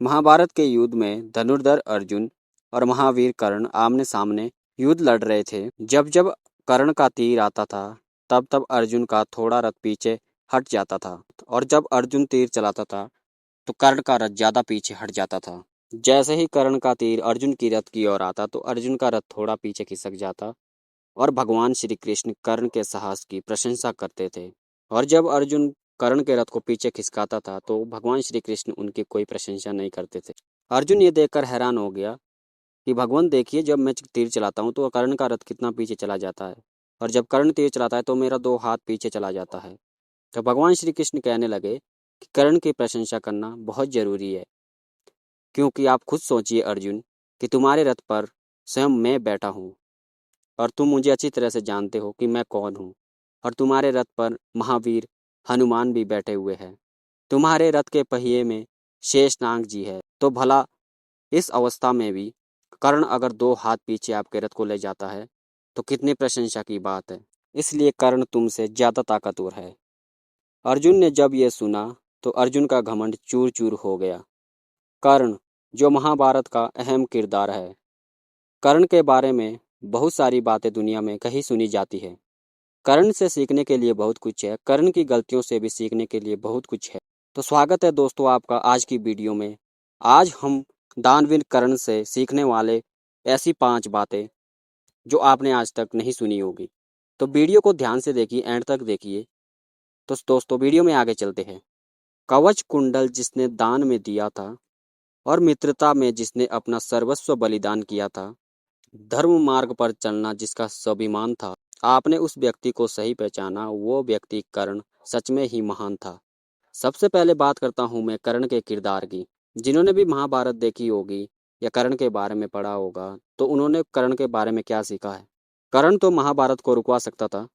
महाभारत के युद्ध में धनुर्धर अर्जुन और महावीर कर्ण आमने सामने युद्ध लड़ रहे थे। जब जब कर्ण का तीर आता था तब तब अर्जुन का थोड़ा रथ पीछे हट जाता था और जब अर्जुन तीर चलाता था तो कर्ण का रथ ज्यादा पीछे हट जाता था। जैसे ही कर्ण का तीर अर्जुन की रथ की ओर आता तो अर्जुन का रथ थोड़ा पीछे खिसक जाता और भगवान श्री कृष्ण कर्ण के साहस की प्रशंसा करते थे। और जब अर्जुन कर्ण के रथ को पीछे खिसकाता था तो भगवान श्री कृष्ण उनकी कोई प्रशंसा नहीं करते थे। अर्जुन ये देखकर हैरान हो गया कि भगवान देखिए, जब मैं तीर चलाता हूँ तो कर्ण का रथ कितना पीछे चला जाता है और जब कर्ण तीर चलाता है तो मेरा 2 हाथ पीछे चला जाता है। तो भगवान श्री कृष्ण कहने लगे कि कर्ण की प्रशंसा करना बहुत जरूरी है, क्योंकि आप खुद सोचिए अर्जुन कि तुम्हारे रथ पर स्वयं मैं बैठा हूँ और तुम मुझे अच्छी तरह से जानते हो कि मैं कौन हूँ। और तुम्हारे रथ पर महावीर हनुमान भी बैठे हुए हैं। तुम्हारे रथ के पहिए में शेषनाग जी है। तो भला इस अवस्था में भी कर्ण अगर 2 हाथ पीछे आपके रथ को ले जाता है तो कितनी प्रशंसा की बात है। इसलिए कर्ण तुमसे ज्यादा ताकतवर है। अर्जुन ने जब यह सुना तो अर्जुन का घमंड चूर चूर हो गया। कर्ण, जो महाभारत का अहम किरदार है। कर्ण के बारे में बहुत सारी बातें दुनिया में कही सुनी जाती है। कर्ण से सीखने के लिए बहुत कुछ है, कर्ण की गलतियों से भी सीखने के लिए बहुत कुछ है। तो स्वागत है दोस्तों आपका आज की वीडियो में। आज हम दानवीर कर्ण से सीखने वाले ऐसी 5 बातें जो आपने आज तक नहीं सुनी होगी। तो वीडियो को ध्यान से देखिए, एंड तक देखिए। तो दोस्तों वीडियो में आगे चलते हैं। कवच कुंडल जिसने दान में दिया था और मित्रता में जिसने अपना सर्वस्व बलिदान किया था, धर्म मार्ग पर चलना जिसका स्वाभिमान था, आपने उस व्यक्ति को सही पहचाना। वो व्यक्ति कर्ण सच में ही महान था। सबसे पहले बात करता हूँ मैं कर्ण के किरदार की। जिन्होंने भी महाभारत देखी होगी या कर्ण के बारे में पढ़ा होगा तो उन्होंने कर्ण के बारे में क्या सीखा है। कर्ण तो महाभारत को रुकवा सकता था,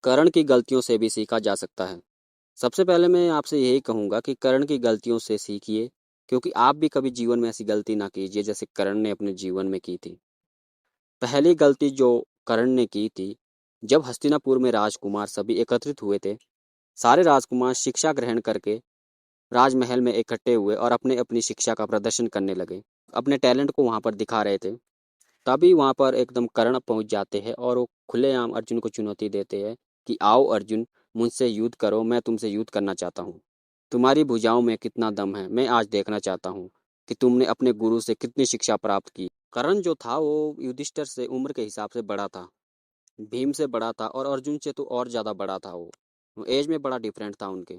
कर्ण की गलतियों से भी सीखा जा सकता है। सबसे पहले मैं आपसे यही कहूँगा कि कर्ण की गलतियों से सीखिए, क्योंकि आप भी कभी जीवन में ऐसी गलती ना कीजिए जैसे कर्ण ने अपने जीवन में की थी। पहली गलती जो कर्ण ने की थी, जब हस्तिनापुर में राजकुमार सभी एकत्रित हुए थे, सारे राजकुमार शिक्षा ग्रहण करके राजमहल में इकट्ठे हुए और अपने अपनी शिक्षा का प्रदर्शन करने लगे, अपने टैलेंट को वहां पर दिखा रहे थे। तभी वहां पर एकदम कर्ण पहुंच जाते हैं और वो खुलेआम अर्जुन को चुनौती देते हैं कि आओ अर्जुन, मुझसे युद्ध करो, मैं तुमसे युद्ध करना चाहता हूँ। तुम्हारी भुजाओं में कितना दम है, मैं आज देखना चाहता हूँ कि तुमने अपने गुरु से कितनी शिक्षा प्राप्त की। कर्ण जो था वो युधिष्ठिर से उम्र के हिसाब से बड़ा था, भीम से बड़ा था और अर्जुन से तो और ज़्यादा बड़ा था। वो एज में बड़ा डिफरेंट था उनके।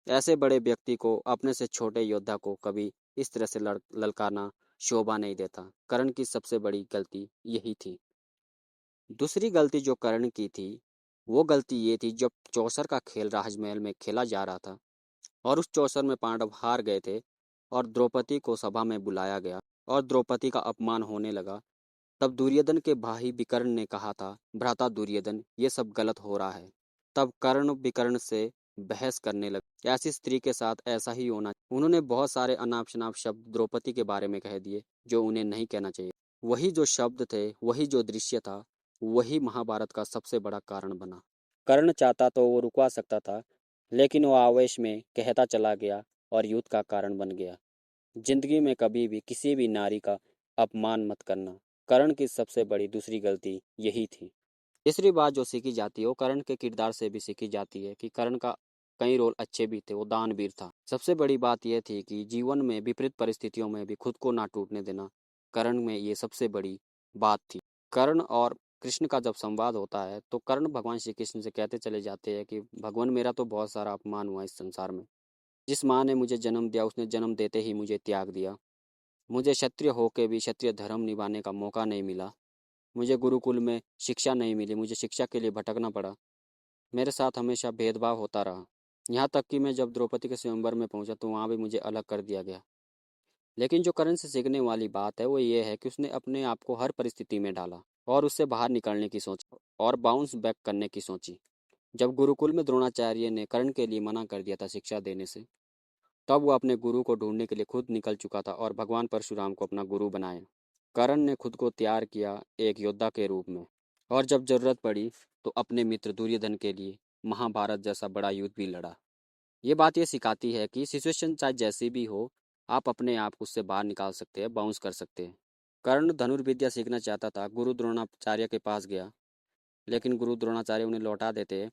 ऐसे बड़े व्यक्ति को अपने से छोटे योद्धा को कभी इस तरह से ललकारना शोभा नहीं देता। कर्ण की सबसे बड़ी गलती यही थी। दूसरी गलती जो कर्ण की थी, वो गलती ये थी, जब चौसर का खेल राजमहल में खेला जा रहा था और उस चौसर में पांडव हार गए थे और द्रौपदी को सभा में बुलाया गया और द्रौपदी का अपमान होने लगा, तब दुर्योधन के भाई विकर्ण ने कहा था, भ्राता दुर्योधन, ये सब गलत हो रहा है। तब कर्ण विकर्ण से बहस करने लगे, ऐसी स्त्री के साथ ऐसा ही होना। उन्होंने बहुत सारे अनाप शनाप शब्द द्रौपदी के बारे में कह दिए जो उन्हें नहीं कहना चाहिए। वही जो शब्द थे, वही जो दृश्य था, वही महाभारत का सबसे बड़ा कारण बना। कर्ण चाहता तो वो रुकवा सकता था, लेकिन वो आवेश में कहता चला गया और युद्ध का कारण बन गया। जिंदगी में कभी भी किसी भी नारी का अपमान मत करना। कर्ण की सबसे बड़ी दूसरी गलती यही थी। तीसरी बात जो सीखी जाती है वो कर्ण के किरदार से भी सीखी जाती है कि कर्ण का कई रोल अच्छे भी थे, वो दानवीर था। सबसे बड़ी बात यह थी कि जीवन में विपरीत परिस्थितियों में भी खुद को ना टूटने देना। कर्ण में ये सबसे बड़ी बात थी। कर्ण और कृष्ण का जब संवाद होता है तो कर्ण भगवान श्री कृष्ण से कहते चले जाते हैं कि भगवान, मेरा तो बहुत सारा अपमान हुआ इस संसार में। जिस माँ ने मुझे जन्म दिया उसने जन्म देते ही मुझे त्याग दिया। मुझे क्षत्रिय होकर भी क्षत्रिय धर्म निभाने का मौका नहीं मिला। मुझे गुरुकुल में शिक्षा नहीं मिली, मुझे शिक्षा के लिए भटकना पड़ा। मेरे साथ हमेशा भेदभाव होता रहा। यहाँ तक कि मैं जब द्रौपदी के स्वयंवर में पहुंचा तो वहाँ भी मुझे अलग कर दिया गया। लेकिन जो कर्ण से सीखने वाली बात है वो ये है कि उसने अपने आप को हर परिस्थिति में डाला और उससे बाहर निकलने की सोची और बाउंस बैक करने की सोची। जब गुरुकुल में द्रोणाचार्य ने कर्ण के लिए मना कर दिया था शिक्षा देने से, तब वो अपने गुरु को ढूंढने के लिए खुद निकल चुका था और भगवान परशुराम को अपना गुरु बनाया। कर्ण ने खुद को तैयार किया एक योद्धा के रूप में और जब जरूरत पड़ी तो अपने मित्र दुर्योधन के लिए महाभारत जैसा बड़ा युद्ध भी लड़ा। ये बात ये सिखाती है कि सिचुएशन चाहे जैसी भी हो, आप अपने आप को उससे बाहर निकाल सकते हैं, बाउंस कर सकते हैं। कर्ण धनुर्विद्या सीखना चाहता था, गुरु द्रोणाचार्य के पास गया, लेकिन गुरु द्रोणाचार्य उन्हें लौटा देते हैं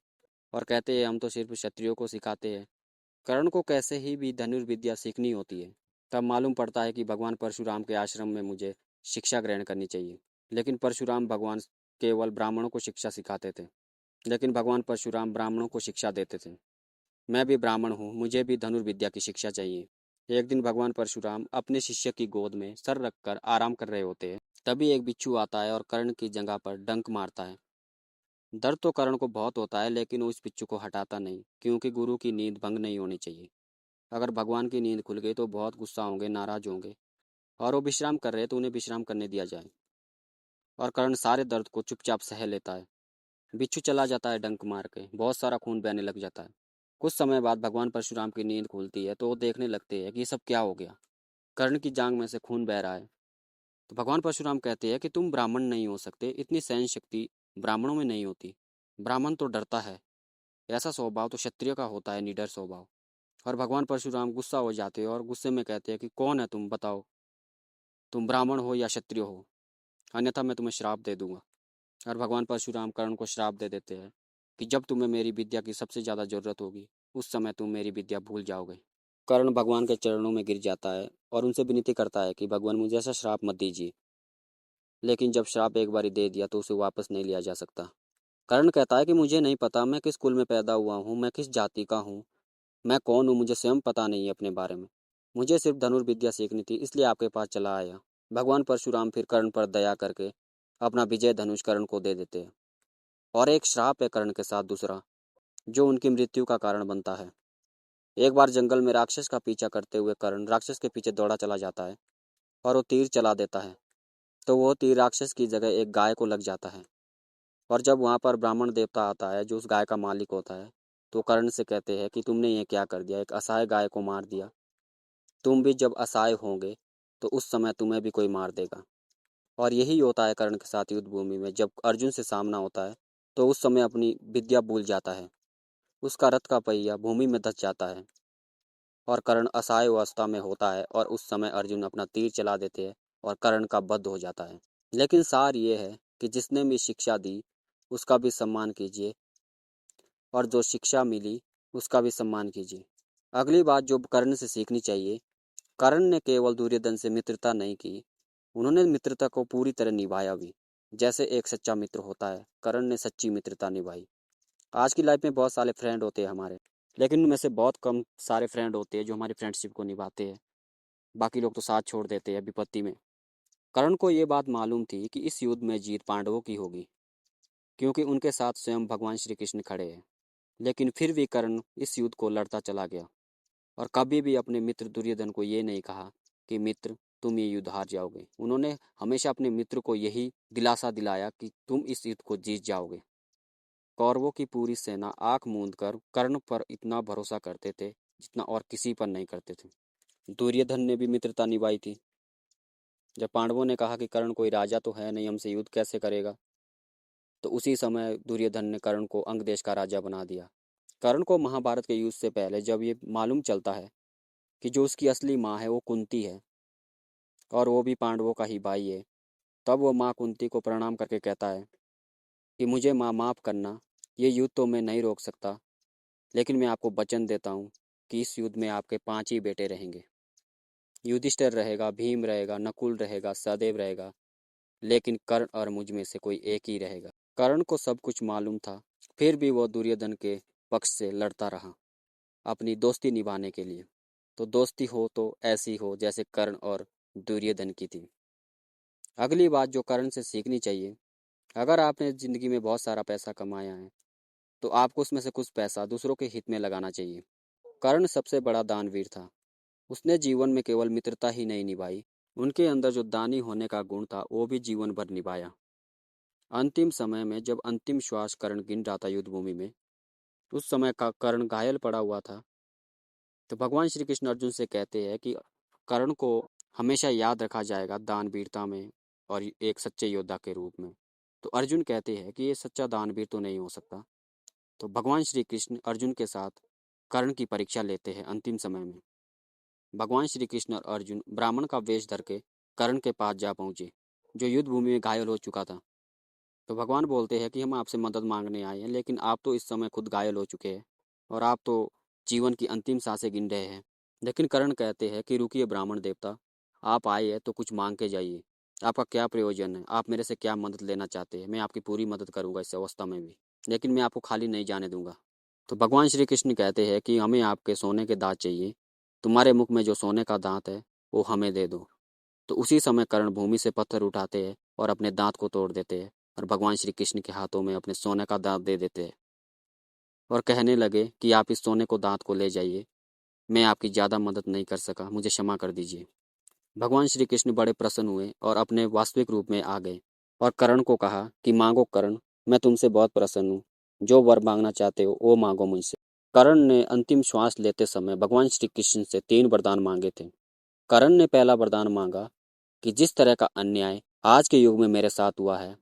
और कहते हैं हम तो सिर्फ क्षत्रियों को सिखाते हैं। कर्ण को कैसे ही भी धनुर्विद्या सीखनी होती है। तब मालूम पड़ता है कि भगवान परशुराम के आश्रम में मुझे शिक्षा ग्रहण करनी चाहिए। लेकिन परशुराम भगवान केवल ब्राह्मणों को शिक्षा सिखाते थे, लेकिन भगवान परशुराम ब्राह्मणों को शिक्षा देते थे। मैं भी ब्राह्मण हूँ, मुझे भी धनुर्विद्या की शिक्षा चाहिए। एक दिन भगवान परशुराम अपने शिष्य की गोद में सर रखकर आराम कर रहे होते हैं। तभी एक बिच्छू आता है और कर्ण की जगह पर डंक मारता है। दर्द तो कर्ण को बहुत होता है, लेकिन वो इस बिच्छू को हटाता नहीं, क्योंकि गुरु की नींद भंग नहीं होनी चाहिए। अगर भगवान की नींद खुल गई तो बहुत गुस्सा होंगे, नाराज होंगे, और वो विश्राम कर रहे तो उन्हें विश्राम करने दिया जाए। और कर्ण सारे दर्द को चुपचाप सह लेता है। बिच्छू चला जाता है डंक मार के, बहुत सारा खून बहने लग जाता है। कुछ समय बाद भगवान परशुराम की नींद खुलती है तो वो देखने लगते हैं कि ये सब क्या हो गया। कर्ण की जांघ में से खून बह रहा है। तो भगवान परशुराम कहते हैं कि तुम ब्राह्मण नहीं हो सकते, इतनी सहन शक्ति ब्राह्मणों में नहीं होती। ब्राह्मण तो डरता है, ऐसा स्वभाव तो क्षत्रिय का होता है, निडर स्वभाव। और भगवान परशुराम गुस्सा हो जाते हैं और गुस्से में कहते हैं कि कौन है तुम, बताओ, तुम ब्राह्मण हो या क्षत्रिय हो, अन्यथा मैं तुम्हें श्राप दे दूंगा। और भगवान परशुराम कर्ण को श्राप दे देते हैं कि जब तुम्हें मेरी विद्या की सबसे ज़्यादा ज़रूरत होगी, उस समय तुम मेरी विद्या भूल जाओगे। कर्ण भगवान के चरणों में गिर जाता है और उनसे विनती करता है कि भगवान मुझे ऐसा श्राप मत दीजिए। लेकिन जब श्राप एक बारी दे दिया तो उसे वापस नहीं लिया जा सकता। कर्ण कहता है कि मुझे नहीं पता मैं किस कुल में पैदा हुआ हूँ, मैं किस जाति का हूँ, मैं कौन हूँ, मुझे स्वयं पता नहीं है अपने बारे में। मुझे सिर्फ धनुर्विद्या सीखनी थी, इसलिए आपके पास चला आया। भगवान परशुराम फिर कर्ण पर दया करके अपना विजय धनुष कर्ण को दे देते हैं। और एक श्राप है कर्ण के साथ दूसरा, जो उनकी मृत्यु का कारण बनता है। एक बार जंगल में राक्षस का पीछा करते हुए कर्ण राक्षस के पीछे दौड़ा चला जाता है और वो तीर चला देता है। तो वो तीर राक्षस की जगह एक गाय को लग जाता है। और जब वहाँ पर ब्राह्मण देवता आता है जो उस गाय का मालिक होता है, तो कर्ण से कहते हैं कि तुमने ये क्या कर दिया, एक असहाय गाय को मार दिया। तुम भी जब असहाय होंगे तो उस समय तुम्हें भी कोई मार देगा। और यही होता है कर्ण के साथ युद्ध भूमि में। जब अर्जुन से सामना होता है तो उस समय अपनी विद्या भूल जाता है, उसका रथ का पहिया भूमि में धंस जाता है और कर्ण असहाय अवस्था में होता है। और उस समय अर्जुन अपना तीर चला देते हैं और कर्ण का वध हो जाता है। लेकिन सार ये है कि जिसने भी शिक्षा दी उसका भी सम्मान कीजिए, और जो शिक्षा मिली उसका भी सम्मान कीजिए। अगली बात जो कर्ण से सीखनी चाहिए, कर्ण ने केवल दुर्योधन से मित्रता नहीं की, उन्होंने मित्रता को पूरी तरह निभाया भी। जैसे एक सच्चा मित्र होता है, कर्ण ने सच्ची मित्रता निभाई। आज की लाइफ में बहुत सारे फ्रेंड होते हैं हमारे, लेकिन उनमें से बहुत कम सारे फ्रेंड होते हैं जो हमारी फ्रेंडशिप को निभाते हैं। बाकी लोग तो साथ छोड़ देते हैं विपत्ति में। कर्ण को ये बात मालूम थी कि इस युद्ध में जीत पांडवों की होगी, क्योंकि उनके साथ स्वयं भगवान श्री कृष्ण खड़े हैं। लेकिन फिर भी कर्ण इस युद्ध को लड़ता चला गया और कभी भी अपने मित्र दुर्योधन को ये नहीं कहा कि मित्र तुम ये युद्ध हार जाओगे। उन्होंने हमेशा अपने मित्र को यही दिलासा दिलाया कि तुम इस युद्ध को जीत जाओगे। कौरवों की पूरी सेना आंख मूंद कर कर्ण पर इतना भरोसा करते थे जितना और किसी पर नहीं करते थे। दुर्योधन ने भी मित्रता निभाई थी। जब पांडवों ने कहा कि कर्ण कोई राजा तो है नहीं, हमसे युद्ध कैसे करेगा, तो उसी समय दुर्योधन ने कर्ण को अंग देश का राजा बना दिया। कर्ण को महाभारत के युद्ध से पहले जब ये मालूम चलता है कि जो उसकी असली माँ है वो कुंती है और वो भी पांडवों का ही भाई है, तब वो माँ कुंती को प्रणाम करके कहता है कि मुझे माँ माफ़ करना, ये युद्ध तो मैं नहीं रोक सकता, लेकिन मैं आपको वचन देता हूँ कि इस युद्ध में आपके 5 ही बेटे रहेंगे। युधिष्ठिर रहेगा, भीम रहेगा, नकुल रहेगा, सहदेव रहेगा, लेकिन कर्ण और मुझ में से कोई एक ही रहेगा। कर्ण को सब कुछ मालूम था, फिर भी वो दुर्योधन के पक्ष से लड़ता रहा अपनी दोस्ती निभाने के लिए। तो दोस्ती हो तो ऐसी हो जैसे कर्ण और दुर्योधन की थी। अगली बात जो कर्ण से सीखनी चाहिए, अगर आपने ज़िंदगी में बहुत सारा पैसा कमाया है तो आपको उसमें से कुछ पैसा दूसरों के हित में लगाना चाहिए। कर्ण सबसे बड़ा दानवीर था। उसने जीवन में केवल मित्रता ही नहीं निभाई, उनके अंदर जो दानी होने का गुण था वो भी जीवन भर निभाया। अंतिम समय में जब अंतिम श्वास कर्ण गिन रहा था युद्ध भूमि में, उस समय का कर्ण घायल पड़ा हुआ था। तो भगवान श्री कृष्ण अर्जुन से कहते हैं कि कर्ण को हमेशा याद रखा जाएगा दानवीरता में और एक सच्चे योद्धा के रूप में। तो अर्जुन कहते हैं कि ये सच्चा दानवीर तो नहीं हो सकता। तो भगवान श्री कृष्ण अर्जुन के साथ कर्ण की परीक्षा लेते हैं अंतिम समय में। भगवान श्री कृष्ण और अर्जुन ब्राह्मण का वेश धर के कर्ण के पास जा पहुंचे, जो युद्ध भूमि में घायल हो चुका था। तो भगवान बोलते हैं कि हम आपसे मदद मांगने आए हैं, लेकिन आप तो इस समय खुद घायल हो चुके हैं और आप तो जीवन की अंतिम सांसें गिन रहे हैं। लेकिन कर्ण कहते हैं कि रुकिए ब्राह्मण देवता, आप आए हैं तो कुछ मांग के जाइए। आपका क्या प्रयोजन है? आप मेरे से क्या मदद लेना चाहते हैं? मैं आपकी पूरी मदद करूंगा इस अवस्था में भी, लेकिन मैं आपको खाली नहीं जाने दूंगा। तो भगवान श्री कृष्ण कहते हैं कि हमें आपके सोने के दांत चाहिए, तुम्हारे मुख में जो सोने का दांत है वो हमें दे दो। तो उसी समय कर्ण भूमि से पत्थर उठाते हैं और अपने दांत को तोड़ देते हैं और भगवान श्री कृष्ण के हाथों में अपने सोने का दांत दे देते हैं और कहने लगे कि आप इस सोने को दांत को ले जाइए, मैं आपकी ज़्यादा मदद नहीं कर सका, मुझे क्षमा कर दीजिए। भगवान श्री कृष्ण बड़े प्रसन्न हुए और अपने वास्तविक रूप में आ गए और कर्ण को कहा कि मांगो कर्ण, मैं तुमसे बहुत प्रसन्न हूँ, जो वर मांगना चाहते हो वो मांगो मुझसे। कर्ण ने अंतिम श्वास लेते समय भगवान श्री कृष्ण से 3 वरदान मांगे थे। कर्ण ने पहला वरदान मांगा कि जिस तरह का अन्याय आज के युग में मेरे साथ हुआ है,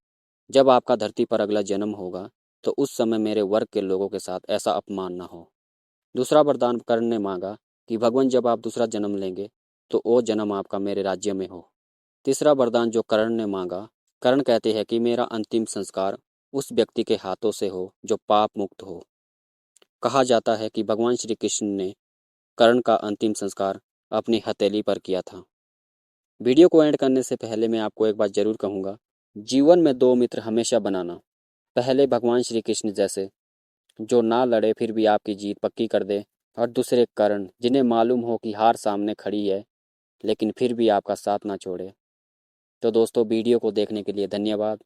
जब आपका धरती पर अगला जन्म होगा तो उस समय मेरे वर्ग के लोगों के साथ ऐसा अपमान न हो। दूसरा वरदान कर्ण ने मांगा कि भगवान जब आप दूसरा जन्म लेंगे तो वो जन्म आपका मेरे राज्य में हो। तीसरा वरदान जो कर्ण ने मांगा, कर्ण कहते हैं कि मेरा अंतिम संस्कार उस व्यक्ति के हाथों से हो जो पाप मुक्त हो। कहा जाता है कि भगवान श्री कृष्ण ने कर्ण का अंतिम संस्कार अपनी हथेली पर किया था। वीडियो को एंड करने से पहले मैं आपको एक बात जरूर कहूँगा, जीवन में 2 मित्र हमेशा बनाना। पहले भगवान श्री कृष्ण जैसे, जो ना लड़े फिर भी आपकी जीत पक्की कर दे, और दूसरे कर्ण, जिन्हें मालूम हो कि हार सामने खड़ी है लेकिन फिर भी आपका साथ ना छोड़े। तो दोस्तों, वीडियो को देखने के लिए धन्यवाद।